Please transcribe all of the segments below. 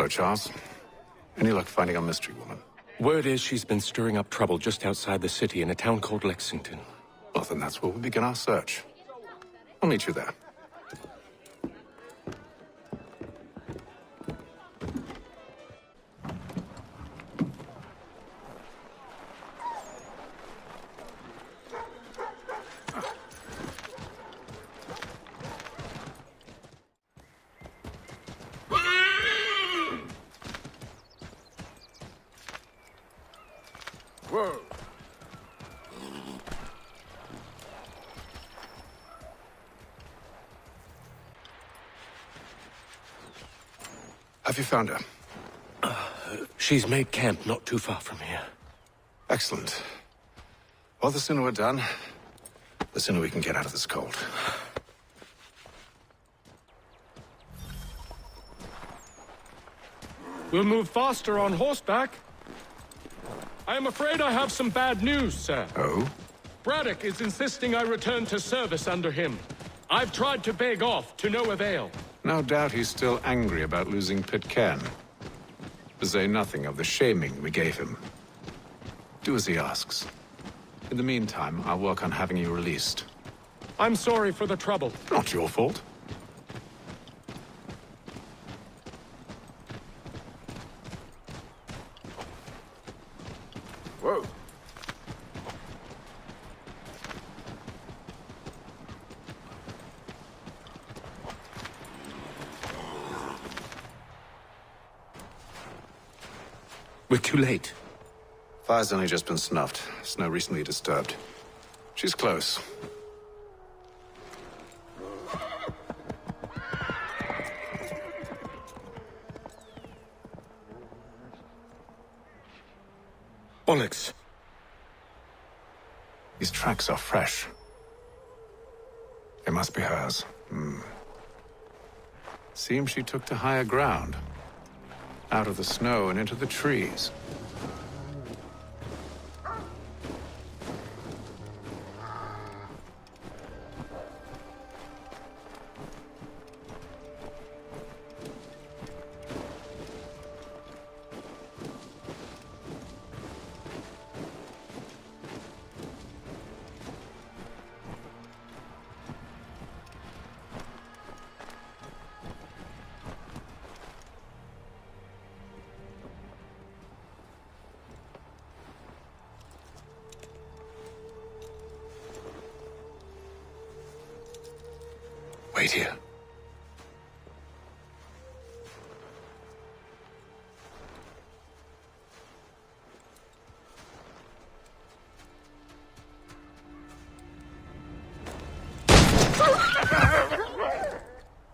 Hello, Charles. Any luck finding our mystery woman? Word is she's been stirring up trouble just outside the city in a town called Lexington. Well, then that's where we begin our search. I'll meet you there. Whoa. Have you found her? She's made camp not too far from here. Excellent. Well, the sooner we're done, the sooner we can get out of this cold. We'll move faster on horseback. I am afraid I have some bad news, sir. Oh? Braddock is insisting I return to service under him. I've tried to beg off, to no avail. No doubt he's still angry about losing Pitcairn. To say nothing of the shaming we gave him. Do as he asks. In the meantime, I'll work on having you released. I'm sorry for the trouble. Not your fault. Whoa. We're too late. Fire's only just been snuffed. Snow recently disturbed. She's close. Bollocks. These tracks are fresh. They must be hers. Seems she took to higher ground. Out of the snow and into the trees. Wait here.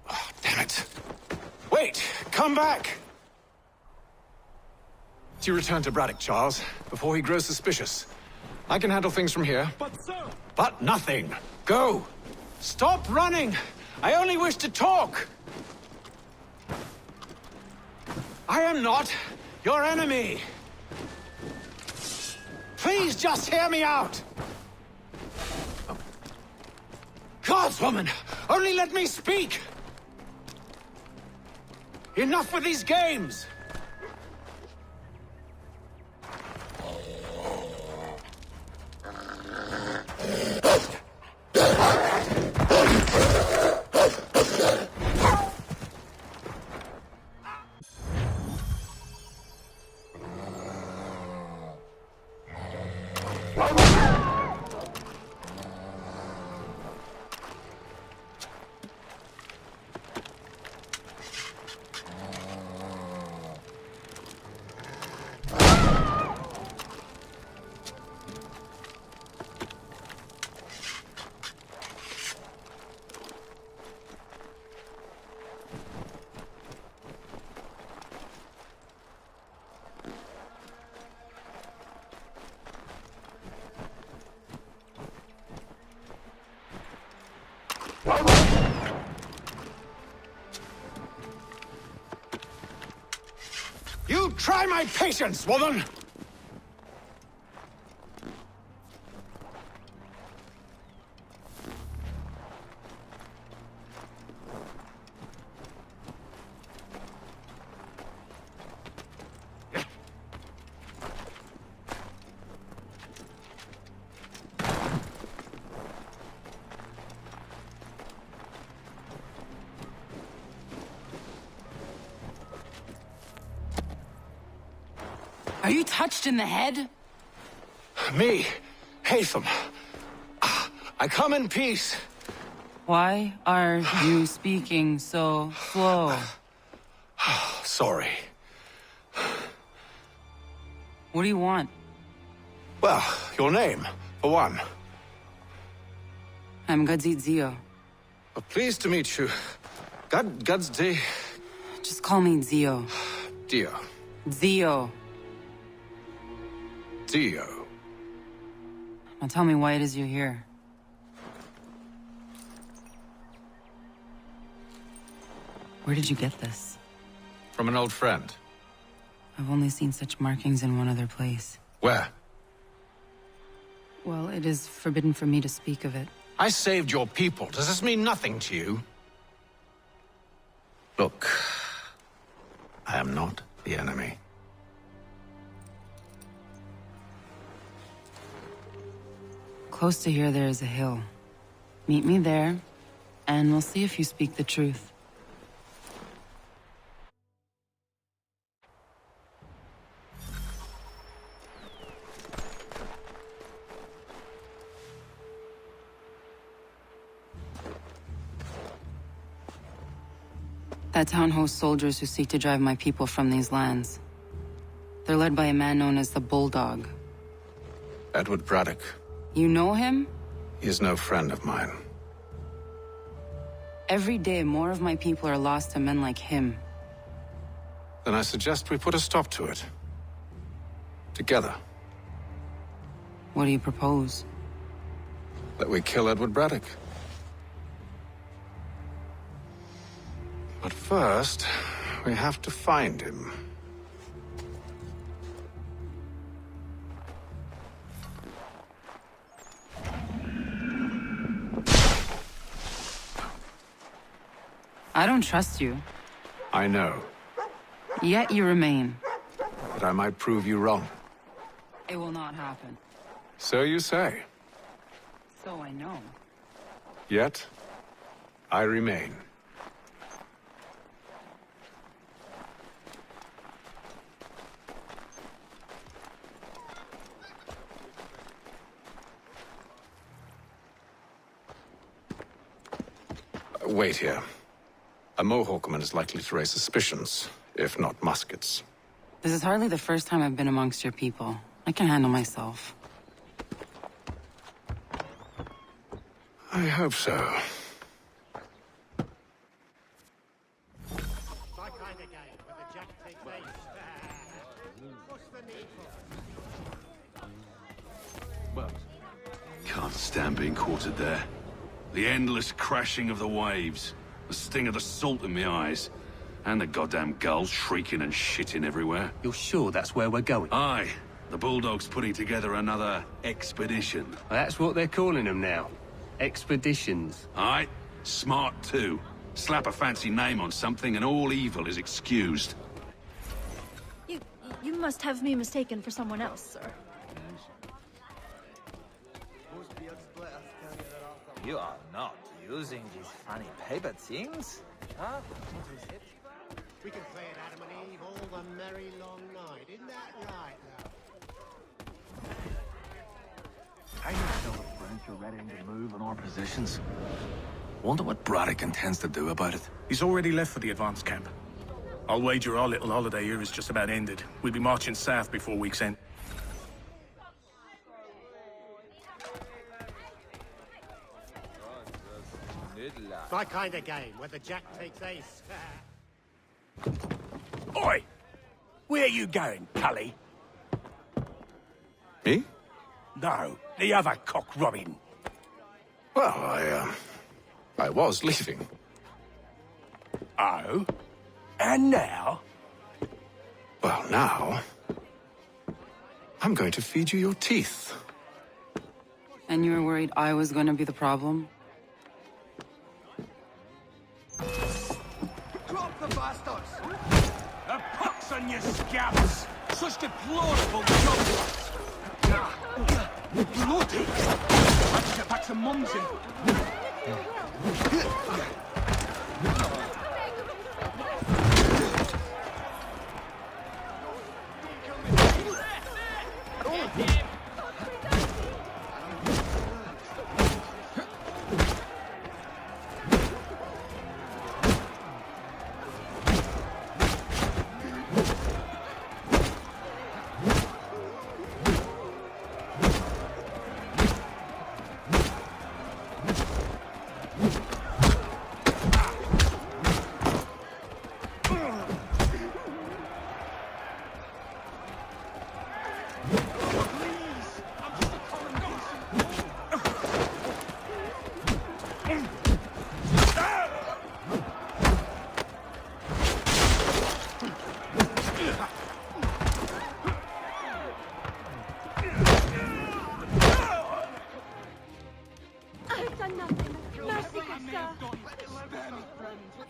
Oh, damn it. Wait! Come back! You return to Braddock, Charles, before he grows suspicious. I can handle things from here. But, sir! But nothing! Go! Stop running! I only wish to talk! I am not your enemy! Please just hear me out! Gods, woman! Only let me speak! Enough with these games! You try my patience, woman! Are you touched in the head? Me, Haytham. I come in peace. Why are you speaking so slow? Sorry. What do you want? Well, your name, for one. I'm Gadzit Zio. Pleased to meet you. God's day. Just call me Zio. Dio. Zio. Dio. Now tell me why it is you're here. Where did you get this? From an old friend. I've only seen such markings in one other place. Where? Well, it is forbidden for me to speak of it. I saved your people. Does this mean nothing to you? Look, I am not the enemy. Close to here, there is a hill. Meet me there, and we'll see if you speak the truth. That town hosts soldiers who seek to drive my people from these lands. They're led by a man known as the Bulldog. Edward Braddock. You know him? He is no friend of mine. Every day, more of my people are lost to men like him. Then I suggest we put a stop to it. Together. What do you propose? That we kill Edward Braddock. But first, we have to find him. I don't trust you. I know, Yet you remain. but I might prove you wrong. It will not happen. So you say. So I know. Yet, I remain. Wait here. A Mohawkman is likely to raise suspicions, if not muskets. This is hardly the first time I've been amongst your people. I can handle myself. I hope so. My kind of game, where the jack takes ace. What's the need for? Can't stand being quartered there. The endless crashing of the waves, the sting of the salt in my eyes, and the goddamn gulls shrieking and shitting everywhere. You're sure that's where we're going? Aye, the Bulldog's putting together another expedition. That's what they're calling them now. Expeditions. Aye, smart too. Slap a fancy name on something and all evil is excused. You must have me mistaken for someone else, sir. You are not using these funny paper things? Huh? We can play at Adam and Eve all the merry long night. Isn't that right, love? Can you tell the French are ready to move on our positions? Wonder what Braddock intends to do about it. He's already left for the advance camp. I'll wager our little holiday here is just about ended. We'll be marching south before week's end. My kind of game, where the jack takes ace. Oi! Where are you going, Cully? Me? No, the other cock robin. Well, I was leaving. Oh? And now? Well, now... I'm going to feed you your teeth. And you were worried I was going to be the problem? Drop the bastards! A pox on your scabs! Such deplorable jobs! Bloody! I should get back to Mum's in...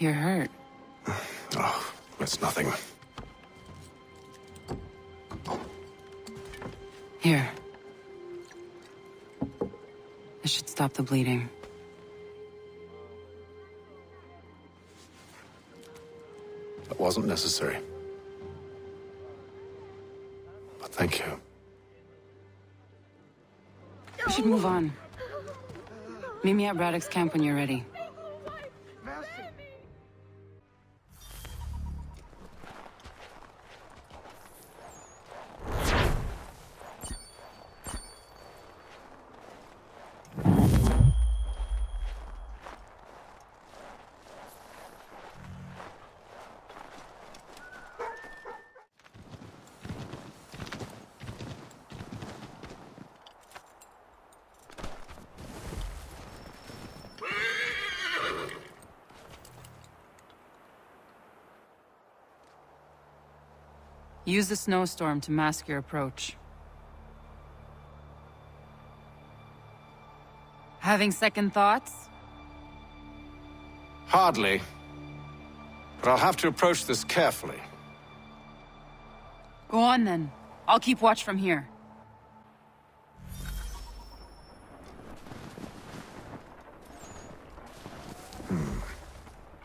You're hurt. Oh, it's nothing. Here. This should stop the bleeding. That wasn't necessary. But thank you. We should move on. Meet me at Braddock's camp when you're ready. Use the snowstorm to mask your approach. Having second thoughts? Hardly. But I'll have to approach this carefully. Go on then. I'll keep watch from here.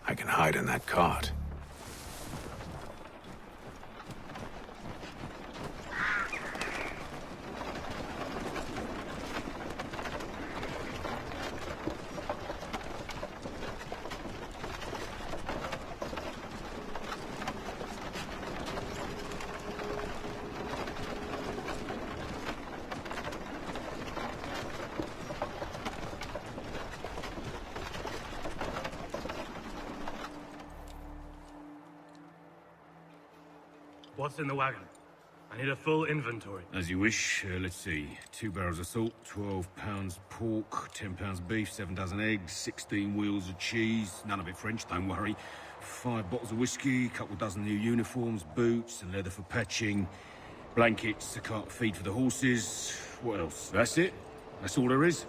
I can hide in that cart. What's in the wagon? I need a full inventory. As you wish. Let's see. 2 barrels of salt, 12 pounds pork, 10 pounds beef, 7 dozen eggs, 16 wheels of cheese. None of it French, don't worry. 5 bottles of whiskey, couple dozen new uniforms, boots and leather for patching, blankets, a cart of feed for the horses. What else? That's it? That's all there is?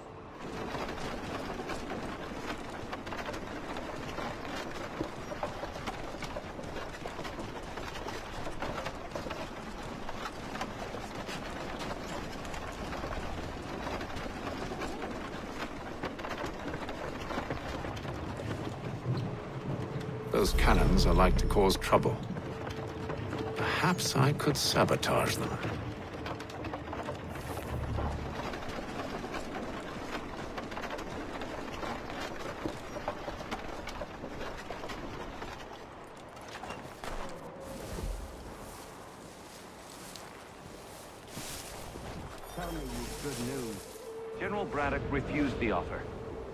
Those cannons are like to cause trouble. Perhaps I could sabotage them. Tell me you've good news. General Braddock refused the offer.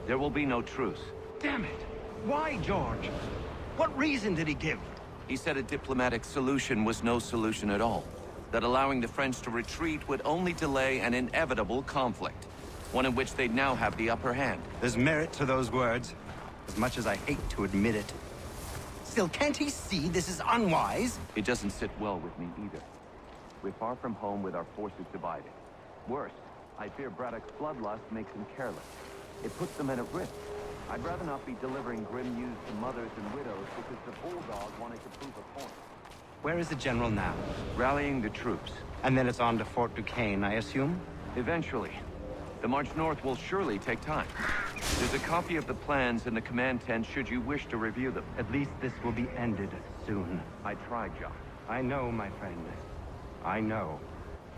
There will be no truce. Damn it! Why, George? What reason did he give? He said a diplomatic solution was no solution at all. That allowing the French to retreat would only delay an inevitable conflict. One in which they'd now have the upper hand. There's merit to those words, as much as I hate to admit it. Still, can't he see this is unwise? It doesn't sit well with me either. We're far from home with our forces divided. Worse, I fear Braddock's bloodlust makes him careless. It puts the men at risk. I'd rather not be delivering grim news to mothers and widows because the bulldog wanted to prove a point. Where is the general now? Rallying the troops. And then it's on to Fort Duquesne, I assume? Eventually. The march north will surely take time. There's a copy of the plans in the command tent should you wish to review them. At least this will be ended soon. I tried, John. I know, my friend. I know.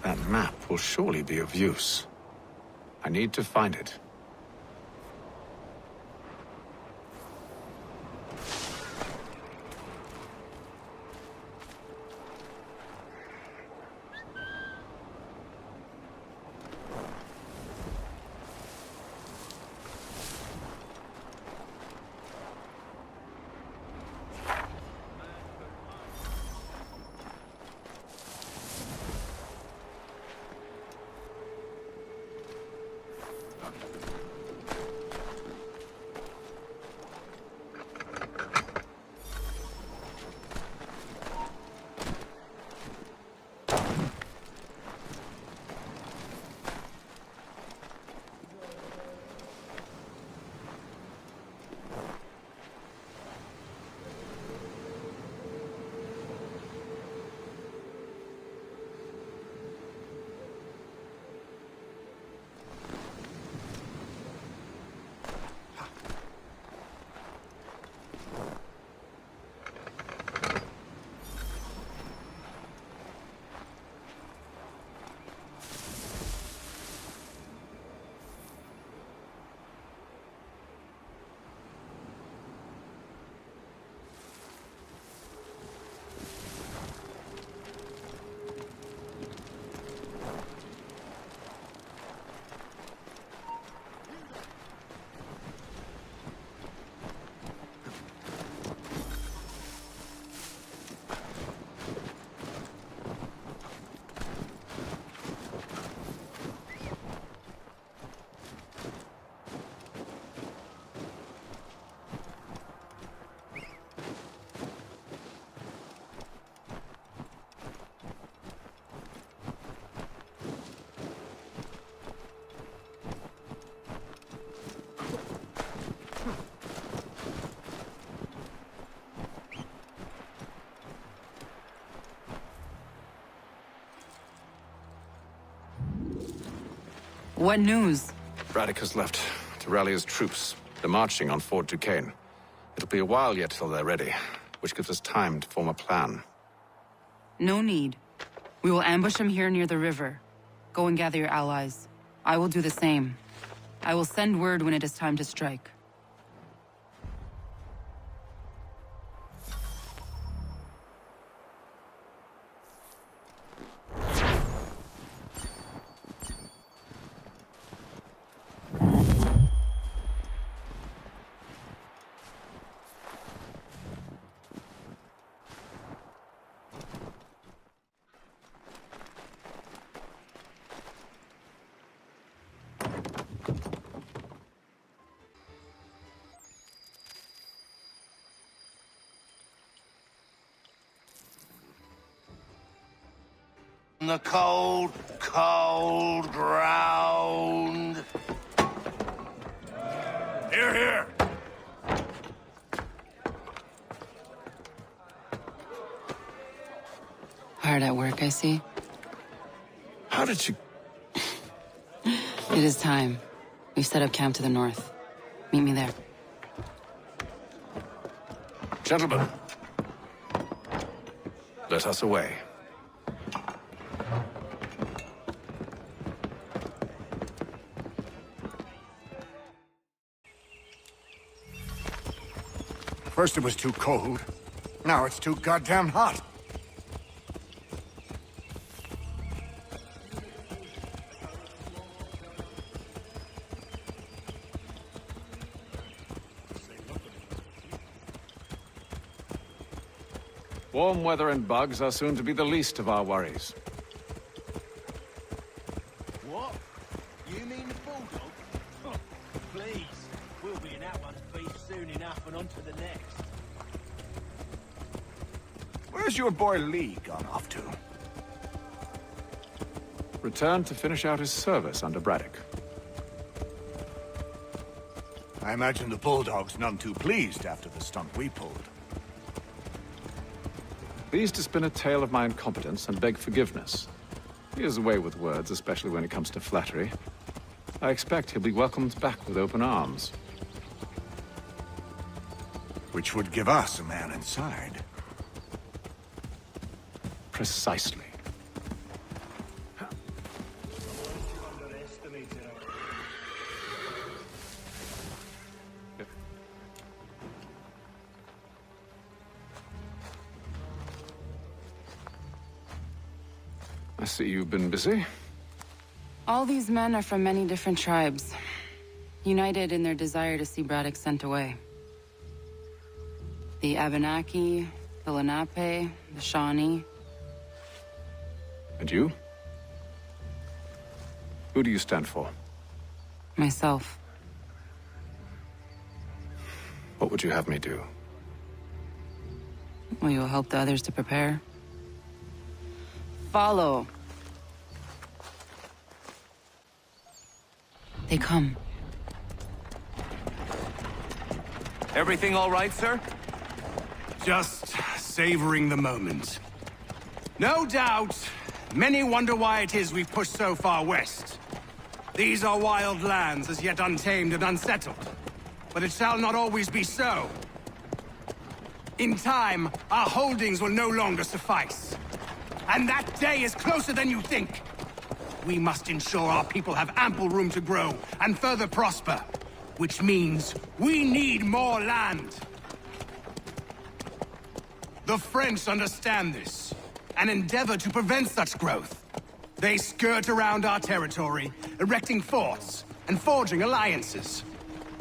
That map will surely be of use. I need to find it. What news? Braddock has left to rally his troops. They're marching on Fort Duquesne. It'll be a while yet till they're ready, which gives us time to form a plan. No need. We will ambush him here near the river. Go and gather your allies. I will do the same. I will send word when it is time to strike. The cold, cold ground. Here, here. Hard at work, I see. How did you... It is time. We've set up camp to the north. Meet me there. Gentlemen, let us away. First it was too cold. Now it's too goddamn hot. Warm weather and bugs are soon to be the least of our worries. What? You mean the bulldog? Huh, please. We'll be in that one's beef soon enough and on to the next. Where's your boy Lee gone off to? Returned to finish out his service under Braddock. I imagine the bulldog's none too pleased after the stunt we pulled. Pleased to spin a tale of my incompetence and beg forgiveness. He has a way with words, especially when it comes to flattery. I expect he'll be welcomed back with open arms. Which would give us a man inside. Precisely. I see you've been busy. All these men are from many different tribes, united in their desire to see Braddock sent away. The Abenaki, the Lenape, the Shawnee. And you? Who do you stand for? Myself. What would you have me do? Will you help the others to prepare? Follow. They come. Everything all right, sir? Just savoring the moment. No doubt, many wonder why it is we've pushed so far west. These are wild lands, as yet untamed and unsettled. But it shall not always be so. In time, our holdings will no longer suffice. And that day is closer than you think. We must ensure our people have ample room to grow and further prosper. Which means we need more land. The French understand this, and endeavor to prevent such growth. They skirt around our territory, erecting forts and forging alliances,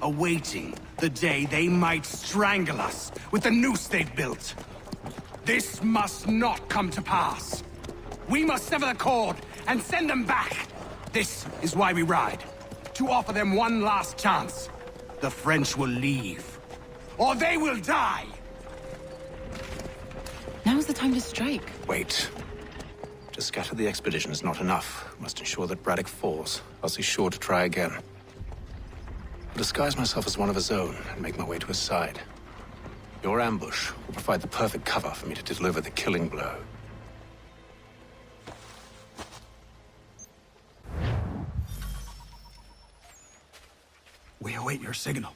awaiting the day they might strangle us with the noose they've built. This must not come to pass. We must sever the cord and send them back. This is why we ride, to offer them one last chance. The French will leave, or they will die. Now's the time to strike. Wait. To scatter the expedition is not enough. We must ensure that Braddock falls, else he's sure to try again. I'll disguise myself as one of his own and make my way to his side. Your ambush will provide the perfect cover for me to deliver the killing blow. await your signal.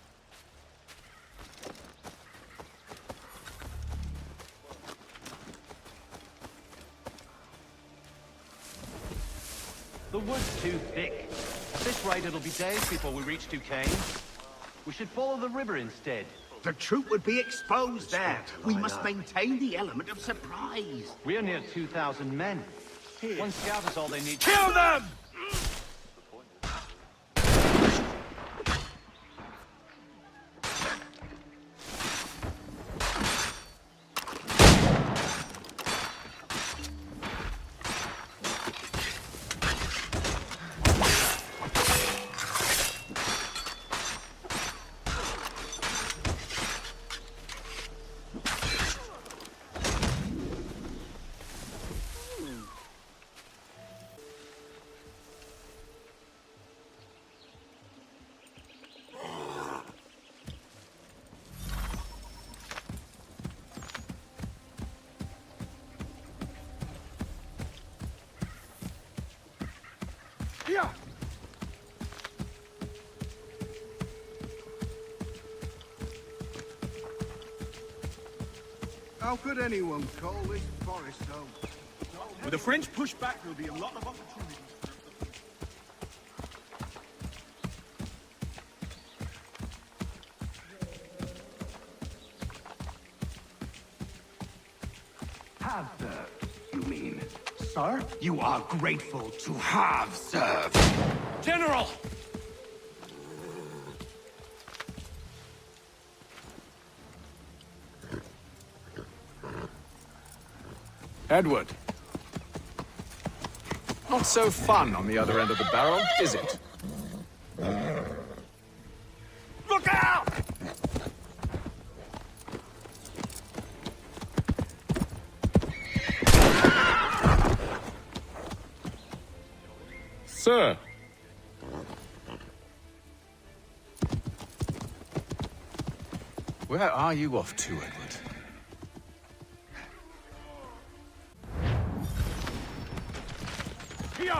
The wood's too thick. At this rate, it'll be days before we reach Duquesne. We should follow the river instead. The troop would be exposed there. We must maintain the element of surprise. We're near 2,000 men. One scout is all they need. Kill them! Yeah. How could anyone call this forest home? With the French pushback, there'll be a lot of opportunities. Have served, you mean? Sir, you are grateful to have served. General! Edward. Not so fun on the other end of the barrel, is it? Look out! Sir! Where are you off to, Edward? Here!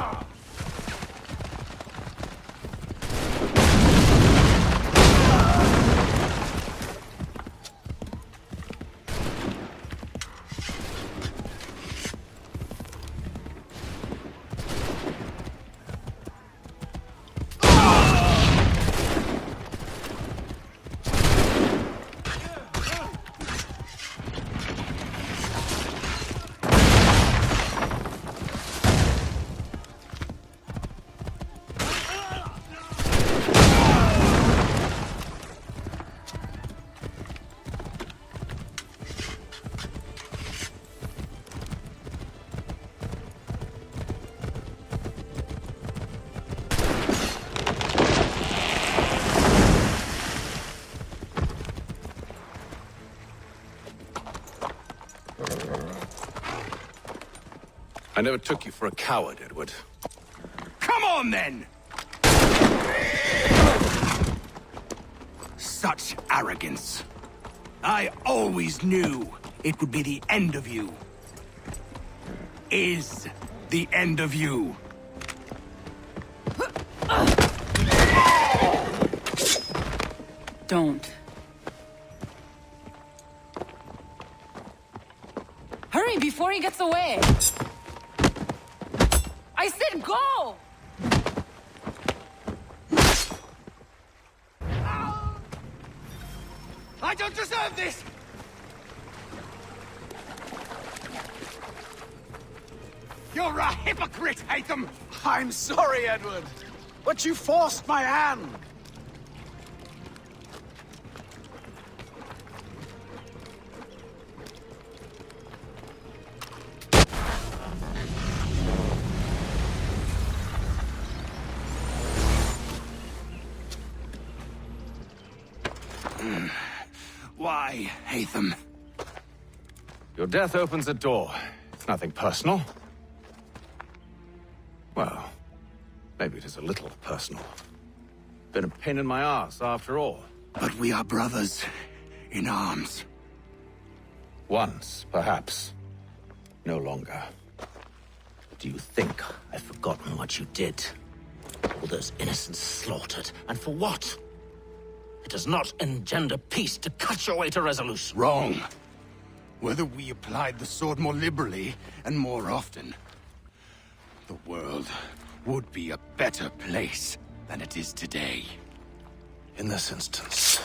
I never took you for a coward, Edward. Come on, then! Such arrogance. I always knew it would be the end of you. Is the end of you. Don't. Hurry before he gets away! I said go! I don't deserve this! You're a hypocrite, Hatham! I'm sorry, Edward, but you forced my hand! Why, Hatham? Your death opens a door. It's nothing personal. Well, maybe it is a little personal. Been a pain in my ass, after all. But we are brothers in arms. Once, perhaps. No longer. Do you think I've forgotten what you did? All those innocents slaughtered, and for what? It does not engender peace to cut your way to resolution. Wrong. Whether we applied the sword more liberally and more often, the world would be a better place than it is today. In this instance,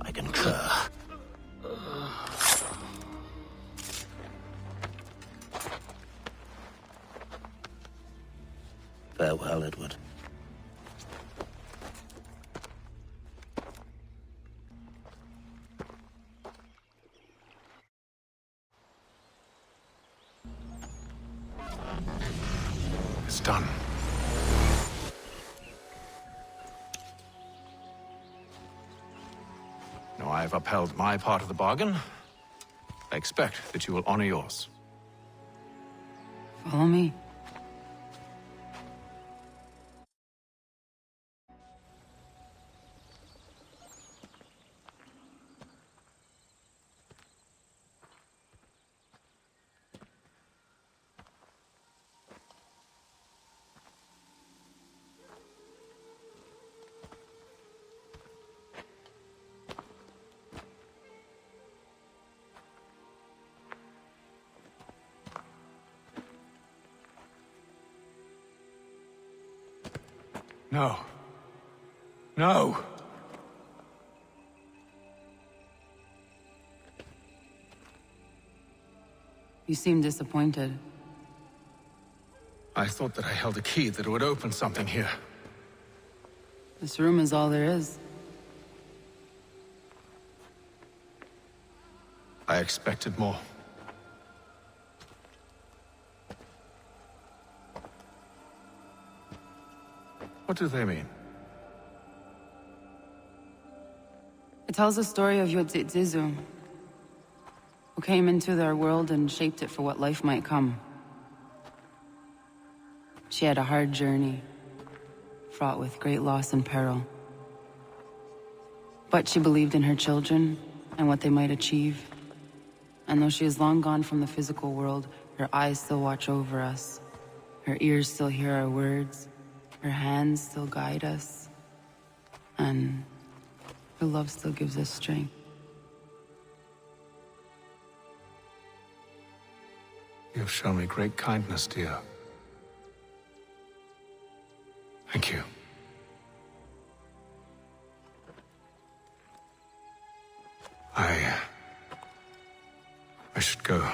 I concur. Farewell, Edward. It's done. Now I've upheld my part of the bargain. I expect that you will honor yours. Follow me. No. No! You seem disappointed. I thought that I held a key that would open something here. This room is all there is. I expected more. What do they mean? It tells the story of Yodzizu, who came into their world and shaped it for what life might come. She had a hard journey, fraught with great loss and peril. But she believed in her children and what they might achieve. And though she is long gone from the physical world, her eyes still watch over us. Her ears still hear our words. Her hands still guide us. And her love still gives us strength. You've shown me great kindness, dear. Thank you. I should go.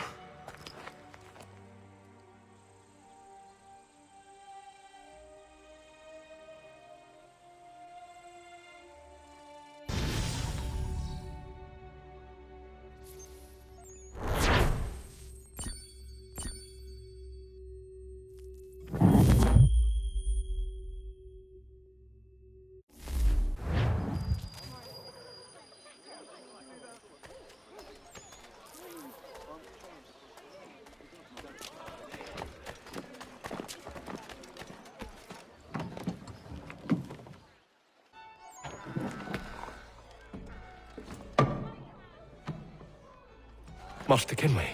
Master Kenway.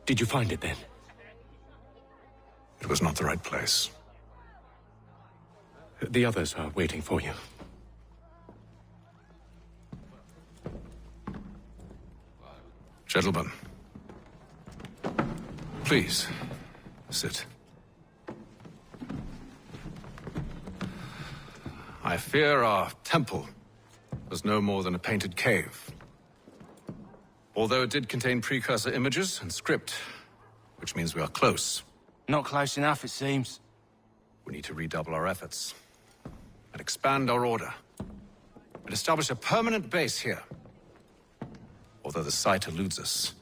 Did you find it then? It was not the right place. The others are waiting for you. Gentlemen, please, sit. I fear our temple was no more than a painted cave. Although it did contain precursor images and script, which means we are close. Not close enough, it seems. We need to redouble our efforts and expand our order and establish a permanent base here. Although the site eludes us,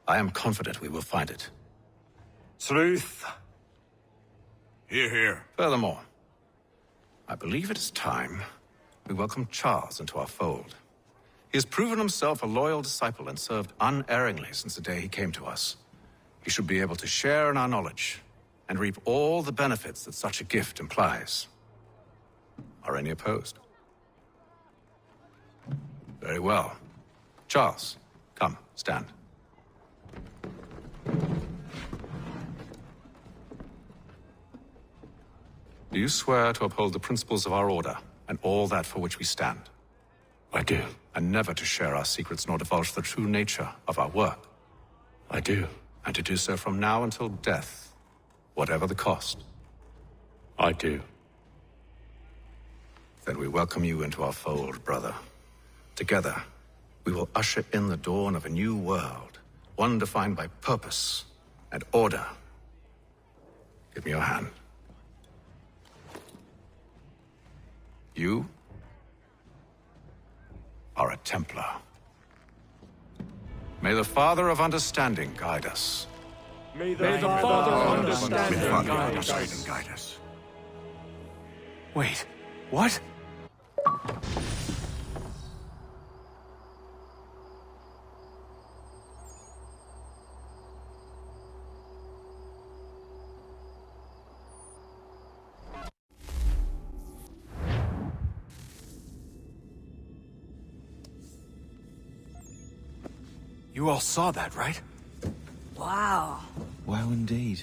I am confident we will find it. Truth. Hear, hear. Furthermore, I believe it is time we welcome Charles into our fold. He has proven himself a loyal disciple and served unerringly since the day he came to us. He should be able to share in our knowledge and reap all the benefits that such a gift implies. Are any opposed? Very well. Charles, come, stand. Do you swear to uphold the principles of our order and all that for which we stand. I do. And never to share our secrets nor divulge the true nature of our work. I do. And to do so from now until death, whatever the cost. I do. Then we welcome you into our fold, brother. Together, we will usher in the dawn of a new world, one defined by purpose and order. Give me your hand. You are a Templar. May the Father of Understanding guide us. May the Father of Understanding Guide us. Wait, what? You all saw that, right? Wow. Wow, indeed.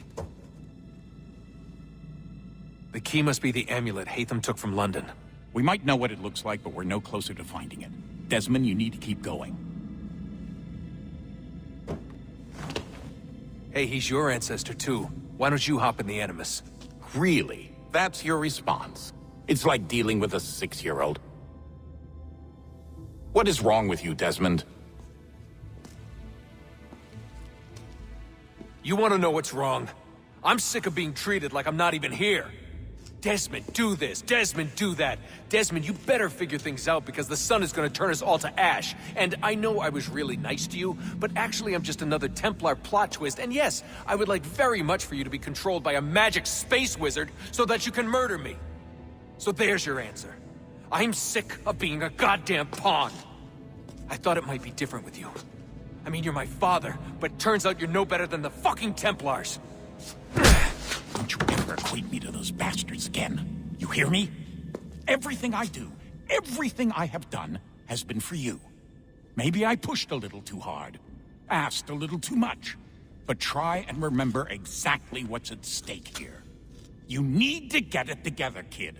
The key must be the amulet Hatham took from London. We might know what it looks like, but we're no closer to finding it. Desmond, you need to keep going. Hey, he's your ancestor too. Why don't you hop in the Animus? Really? That's your response? It's like dealing with a 6-year-old. What is wrong with you, Desmond? You want to know what's wrong? I'm sick of being treated like I'm not even here. Desmond, do this. Desmond, do that. Desmond, you better figure things out because the sun is going to turn us all to ash. And I know I was really nice to you, but actually I'm just another Templar plot twist. And yes, I would like very much for you to be controlled by a magic space wizard so that you can murder me. So there's your answer. I'm sick of being a goddamn pawn. I thought it might be different with you. I mean, you're my father, but turns out you're no better than the fucking Templars. Don't you ever equate me to those bastards again. You hear me? Everything I do, everything I have done, has been for you. Maybe I pushed a little too hard, asked a little too much, but try and remember exactly what's at stake here. You need to get it together, kid.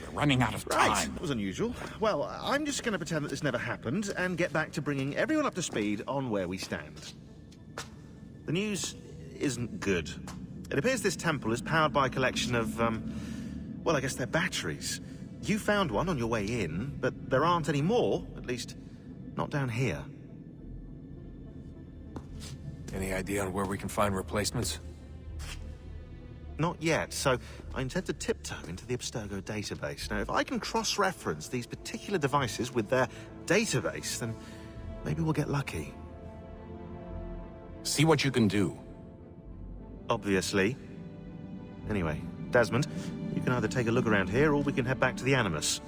We're running out of time. Right, that was unusual. Well, I'm just going to pretend that this never happened and get back to bringing everyone up to speed on where we stand. The news isn't good. It appears this temple is powered by a collection of, well, I guess they're batteries. You found one on your way in, but there aren't any more, at least not down here. Any idea on where we can find replacements? Not yet, so I intend to tiptoe into the Abstergo database. Now, if I can cross-reference these particular devices with their database, then maybe we'll get lucky. See what you can do. Obviously. Anyway, Desmond, you can either take a look around here or we can head back to the Animus.